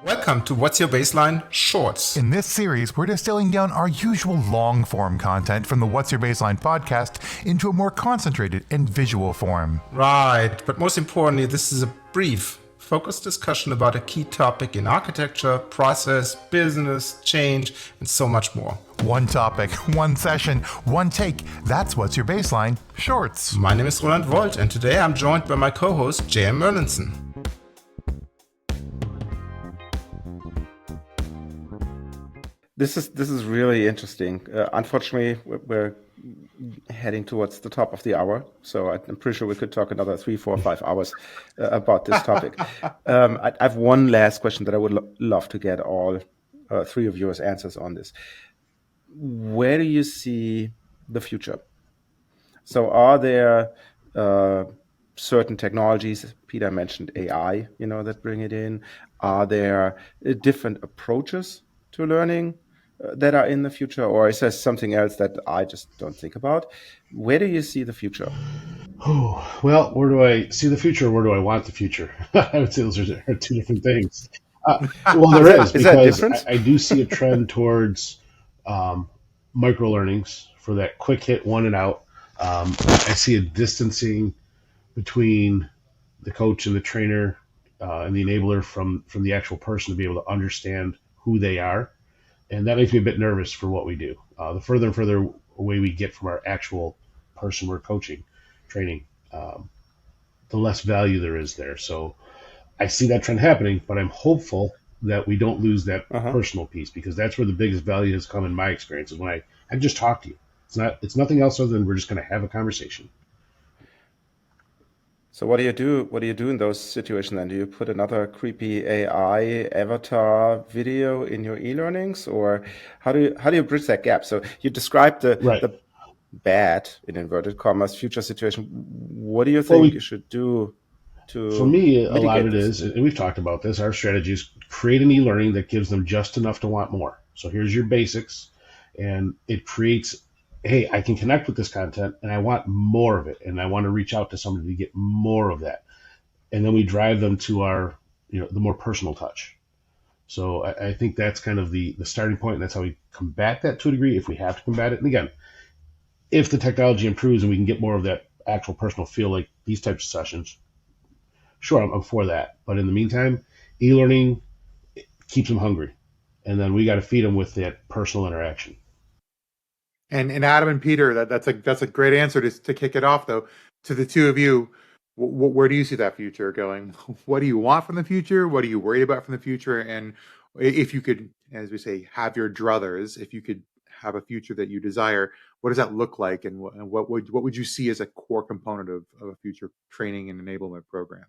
Welcome to What's Your Baseline Shorts. In this series, we're distilling down our usual long-form content from the What's Your Baseline podcast into a more concentrated and visual form. Right, but most importantly, this is a brief, focused discussion about a key topic in architecture, process, business, change, and so much more. One topic, one session, one take. That's What's Your Baseline Shorts. My name is Roland Volt, and today I'm joined by my co-host, J.M. Merlinson. This is really interesting. Unfortunately, we're heading towards the top of the hour, so I'm pretty sure we could talk another 3, 4, 5 hours about this topic. I have one last question that I would love to get all three of yours answers on this. Where do you see the future? So are there certain technologies, Peter mentioned AI, that bring it in? Are there different approaches to learning that are in the future, or is there something else that I just don't think about? Where do you see the future? Oh, well, where do I see the future? Or where do I want the future? I would say those are two different things. Well, there is because I do see a trend towards micro learnings for that quick hit one and out. I see a distancing between the coach and the trainer and the enabler from the actual person to be able to understand who they are. And that makes me a bit nervous for what we do. The further and further away we get from our actual person we're coaching, training, the less value there is there. So I see that trend happening, but I'm hopeful that we don't lose that personal piece, because that's where the biggest value has come in my experience, is when I just talk to you. It's nothing else other than we're just going to have a conversation. So what do you do in those situations then? Do you put another creepy AI avatar video in your e-learnings, or how do you bridge that gap? So you described the bad, in inverted commas, future situation. What do you think you should do to For me, a lot of it this? is, and we've talked about this, our strategy is create an e-learning that gives them just enough to want more. So here's your basics, and it creates, hey, I can connect with this content and I want more of it, and I want to reach out to somebody to get more of that. And then we drive them to our, the more personal touch. So I think that's kind of the starting point, and that's how we combat that to a degree, if we have to combat it. And again, if the technology improves and we can get more of that actual personal feel, like these types of sessions, sure, I'm for that. But in the meantime, e-learning keeps them hungry, and then we got to feed them with that personal interaction. And Adam and Peter, that's a great answer to kick it off, though. To the two of you, where do you see that future going? What do you want from the future? What are you worried about from the future? And if you could, as we say, have your druthers, if you could have a future that you desire, what does that look like? And what would you see as a core component of a future training and enablement program?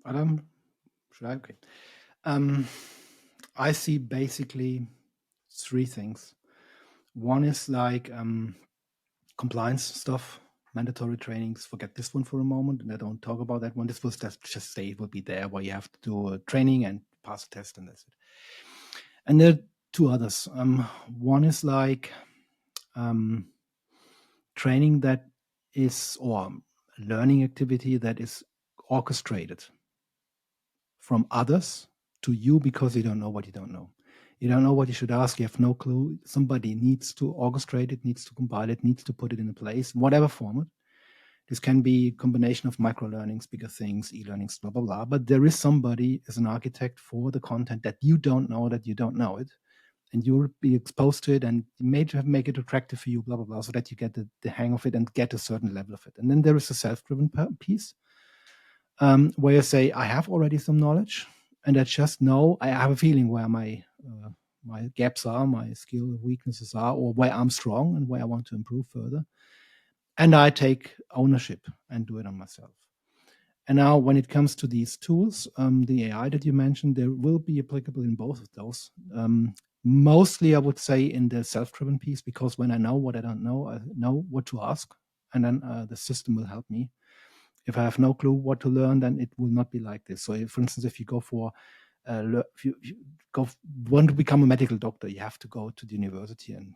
Adam, should I? Okay. I see basically three things. One is like compliance stuff, mandatory trainings. Forget this one for a moment, and I don't talk about that one. This will just say it will be there, where you have to do a training and pass a test, and that's it. And there are two others. One is like training that is, or learning activity that is orchestrated from others to you, because you don't know what you don't know. You don't know what you should ask. You have no clue. Somebody needs to orchestrate it, needs to compile it, needs to put it in a place, whatever format. This can be a combination of micro-learnings, bigger things, e-learnings, blah, blah, blah. But there is somebody as an architect for the content that you don't know it. And you'll be exposed to it, and you may make it attractive for you, blah, blah, blah, so that you get the hang of it and get a certain level of it. And then there is a self-driven piece where you say, I have already some knowledge, and I just know, I have a feeling where my gaps are, my skill weaknesses are, or where I'm strong and where I want to improve further. And I take ownership and do it on myself. And now when it comes to these tools, the AI that you mentioned, they will be applicable in both of those. Mostly, I would say, in the self-driven piece, because when I know what I don't know, I know what to ask, and then the system will help me. If I have no clue what to learn, then it will not be like this. So, for instance, if you go for if you want to become a medical doctor, you have to go to the university and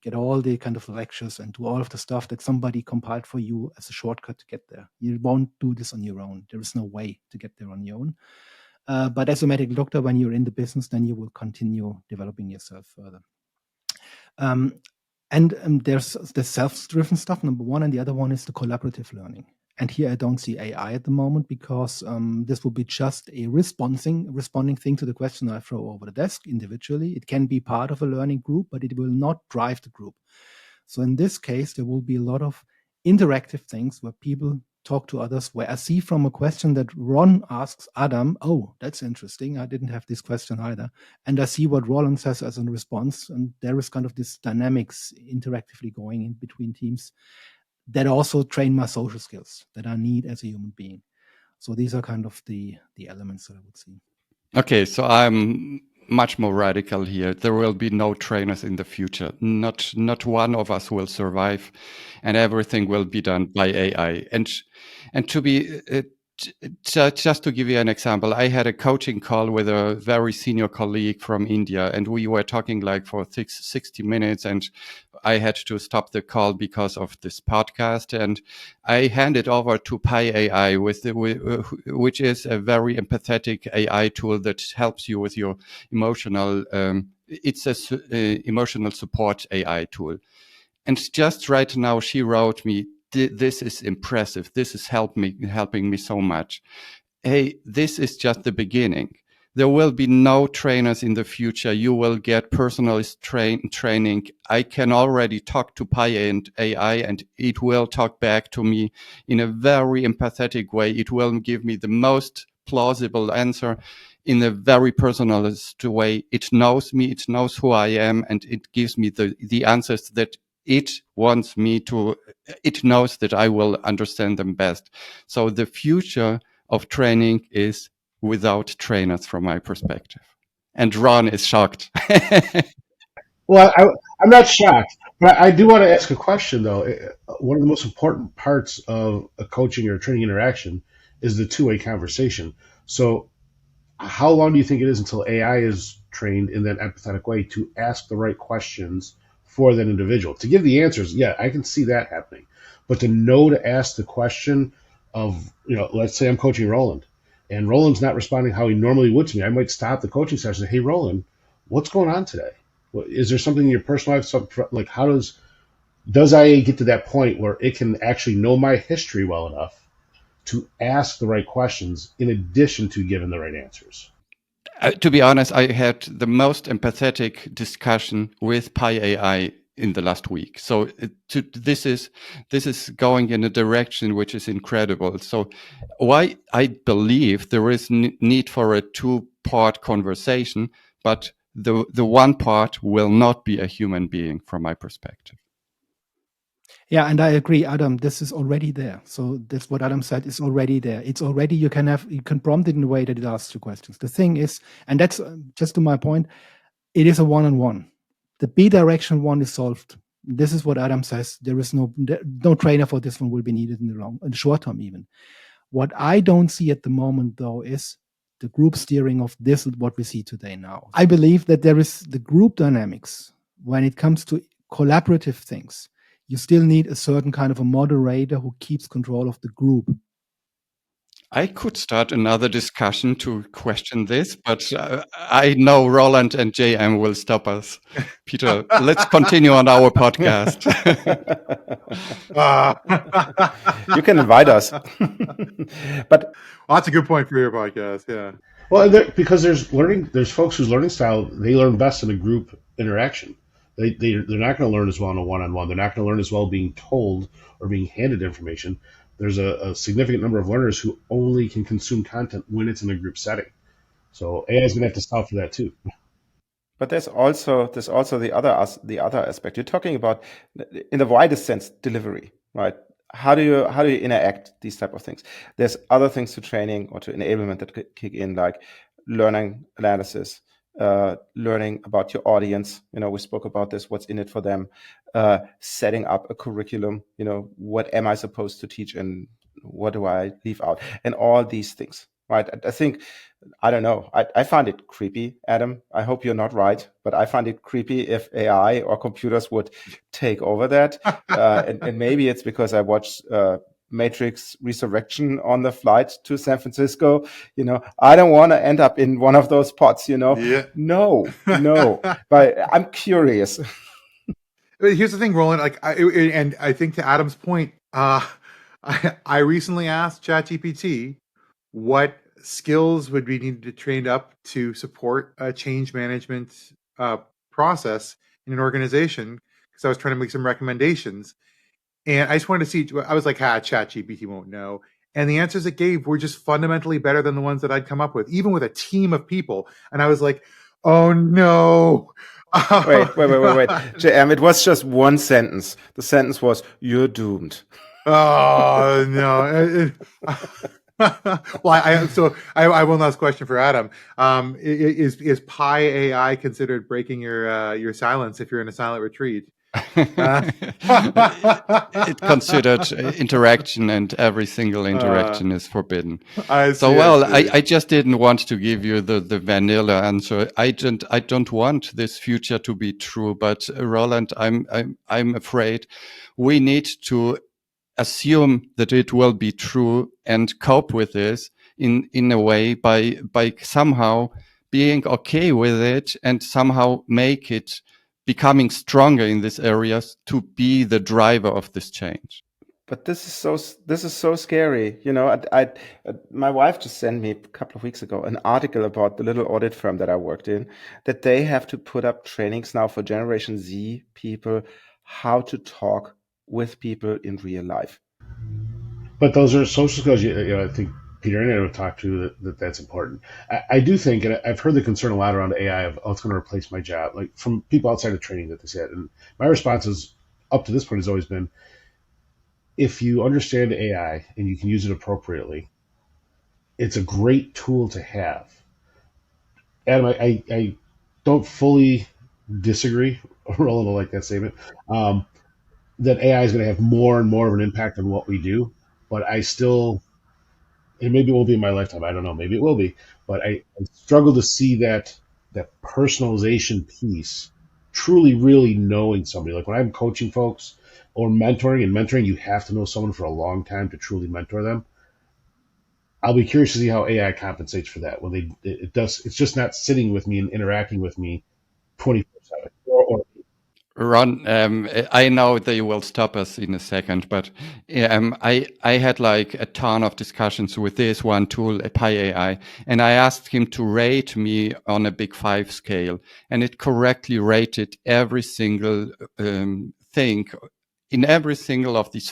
get all the kind of lectures and do all of the stuff that somebody compiled for you as a shortcut to get there. You won't do this on your own. There is no way to get there on your own. But as a medical doctor, when you're in the business, then you will continue developing yourself further. And there's the self-driven stuff, number one, and the other one is the collaborative learning. And here I don't see AI at the moment because this will be just a responding thing to the question I throw over the desk individually. It can be part of a learning group, but it will not drive the group. So in this case, there will be a lot of interactive things where people talk to others, where I see from a question that Ron asks Adam, oh, that's interesting. I didn't have this question either. And I see what Roland says as a response. And there is kind of this dynamics interactively going in between teams that also train my social skills that I need as a human being. So these are kind of the elements that I would see. Okay, so I'm much more radical here. There will be no trainers in the future. Not one of us will survive, and everything will be done by AI. And to be just to give you an example, I had a coaching call with a very senior colleague from India, and we were talking like for 60 minutes, and I had to stop the call because of this podcast, and I handed over to Pi AI, which is a very empathetic AI tool that helps you with your emotional. It's a emotional support AI tool, and just right now she wrote me, "This is impressive. This is helping me so much. Hey, this is just the beginning. There will be no trainers in the future. You will get personalized training. I can already talk to Pi and AI, and it will talk back to me in a very empathetic way. It will give me the most plausible answer in a very personalized way. It knows me. It knows who I am, and it gives me the answers that it wants me to. It knows that I will understand them best. So the future of training is without trainers from my perspective." And Ron is shocked. Well, I'm not shocked, but I do want to ask a question, though. One of the most important parts of a coaching or training interaction is the two-way conversation. So how long do you think it is until AI is trained in that empathetic way to ask the right questions for that individual? To give the answers, yeah, I can see that happening. But to know to ask the question of, let's say I'm coaching Roland, and Roland's not responding how he normally would to me. I might stop the coaching session and say, "Hey, Roland, what's going on today? Is there something in your personal life? Like, how does IA get to that point where it can actually know my history well enough to ask the right questions in addition to giving the right answers?" To be honest, I had the most empathetic discussion with Pi AI in the last week. So this is going in a direction which is incredible. So why I believe there is need for a two-part conversation, but the one part will not be a human being from my perspective. Yeah, and I agree, Adam. This is already there. So that's what Adam said. It's already there. It's already you can prompt it in a way that it asks you questions. The thing is, and that's just to my point, it is a one-on-one. The bidirectional one is solved. This is what Adam says. There is no trainer for this one will be needed in the short term even. What I don't see at the moment though is the group steering of this is what we see today now. I believe that there is the group dynamics when it comes to collaborative things. You still need a certain kind of a moderator who keeps control of the group. I could start another discussion to question this, but I know Roland and JM will stop us. Peter, let's continue on our podcast. You can invite us. But that's a good point for your podcast. Yeah. Well, because there's folks whose learning style, they learn best in a group interaction. They're not going to learn as well in a one-on-one. They're not going to learn as well being told or being handed information. There's a significant number of learners who only can consume content when it's in a group setting. So AI is going to have to solve for that too. But there's also the other aspect. You're talking about, in the widest sense, delivery, right? How do you interact these type of things? There's other things to training or to enablement that kick in, like learning analysis, learning about your audience. We spoke about this, what's in it for them, setting up a curriculum, what am I supposed to teach and what do I leave out? And all these things, right? I think, I don't know. I find it creepy, Adam. I hope you're not right, but I find it creepy if AI or computers would take over that. And maybe it's because I watched Matrix Resurrection on the flight to San Francisco. I don't want to end up in one of those pots, Yeah. No, but I'm curious. But here's the thing, Roland. And I think to Adam's point, I recently asked ChatGPT what skills would be needed to train up to support a change management process in an organization, because I was trying to make some recommendations. And I just wanted to see, I was like, ChatGPT won't know. And the answers it gave were just fundamentally better than the ones that I'd come up with, even with a team of people. And I was like, oh no. Wait. JM, it was just one sentence. The sentence was, "You're doomed." Oh no. Well, I one last question for Adam. Is Pi AI considered breaking your silence if you're in a silent retreat? It considered interaction, and every single interaction is forbidden. I just didn't want to give you the vanilla answer. I don't want this future to be true, but Roland, I'm afraid we need to assume that it will be true and cope with this in a way by somehow being okay with it and somehow make it becoming stronger in these areas to be the driver of this change. But this is so scary. My wife just sent me a couple of weeks ago an article about the little audit firm that I worked in, that they have to put up trainings now for Generation Z people, how to talk with people in real life. But those are social skills. I think Peter and I would talk to that's important. I do think, and I've heard the concern a lot around AI of, it's going to replace my job, like from people outside of training that they said. And my response is, up to this point, has always been, if you understand AI and you can use it appropriately, it's a great tool to have. Adam, I don't fully disagree, Roland will like that statement, that AI is going to have more and more of an impact on what we do. But I still, and maybe it will be in my lifetime, I don't know, maybe it will be, but I struggle to see that personalization piece, truly, really knowing somebody. Like when I'm coaching folks or mentoring, you have to know someone for a long time to truly mentor them. I'll be curious to see how AI compensates for that when it's just not sitting with me and interacting with me 24/7. Ron, I know that you will stop us in a second, but I had like a ton of discussions with this one tool, Pi AI, and I asked him to rate me on a Big Five scale, and it correctly rated every single thing in every single of these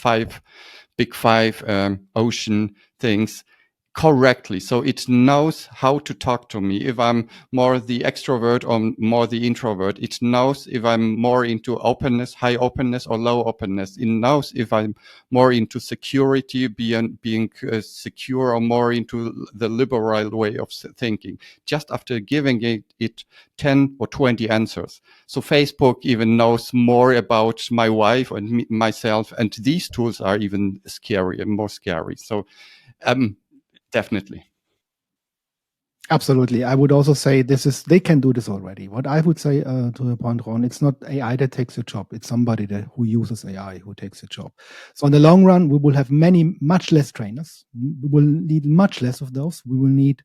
Big Five ocean things correctly. So it knows how to talk to me. If I'm more the extrovert or more the introvert, it knows if I'm more into openness, high openness or low openness. It knows if I'm more into security, being secure, or more into the liberal way of thinking, just after giving it 10 or 20 answers. So Facebook even knows more about my wife and myself, and these tools are even scary and more scary. So definitely. Absolutely. I would also say they can do this already. What I would say to the point, Ron, it's not AI that takes your job. It's somebody who uses AI who takes your job. So in the long run, we will have much less trainers. We will need much less of those. We will need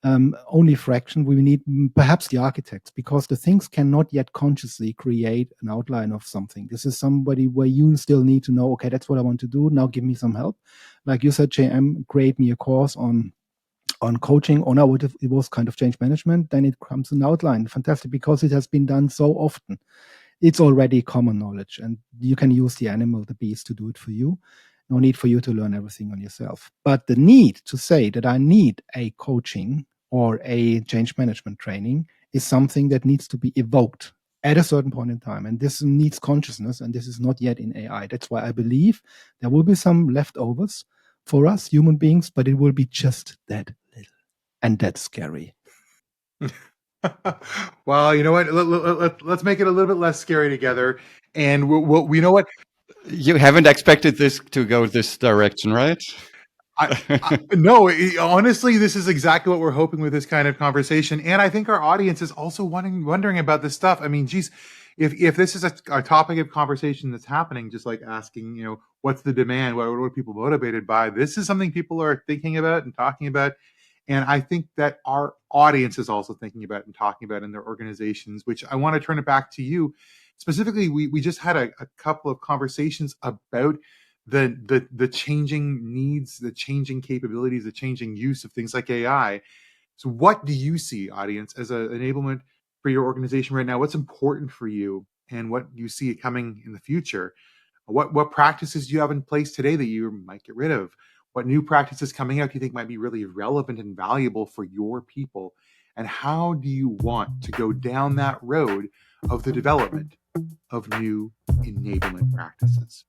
only fraction. We will need perhaps the architects, because the things cannot yet consciously create an outline of something. This is somebody where you still need to know, okay, that's what I want to do. Now give me some help. Like you said, JM, create me a course on coaching, or now it was kind of change management, then it comes an outline. Fantastic, because it has been done so often. It's already common knowledge, and you can use the beast to do it for you. No need for you to learn everything on yourself. But the need to say that I need a coaching or a change management training is something that needs to be evoked at a certain point in time. And this needs consciousness, and this is not yet in AI. That's why I believe there will be some leftovers for us human beings, but it will be just that little. And that's scary. Well, you know what? Let's make it a little bit less scary together. And we know what? You haven't expected this to go this direction, right? Honestly, this is exactly what we're hoping with this kind of conversation. And I think our audience is also wondering about this stuff. I mean, geez, if this is a topic of conversation that's happening, just like asking, what's the demand? What are people motivated by? This is something people are thinking about and talking about. And I think that our audience is also thinking about and talking about in their organizations, which I want to turn it back to you. Specifically, we just had a couple of conversations about the changing needs, the changing capabilities, the changing use of things like AI. So what do you see, audience, as an enablement for your organization right now? What's important for you, and what do you see coming in the future? What practices do you have in place today that you might get rid of? What new practices coming out do you think might be really relevant and valuable for your people? And how do you want to go down that road of the development of new enablement practices?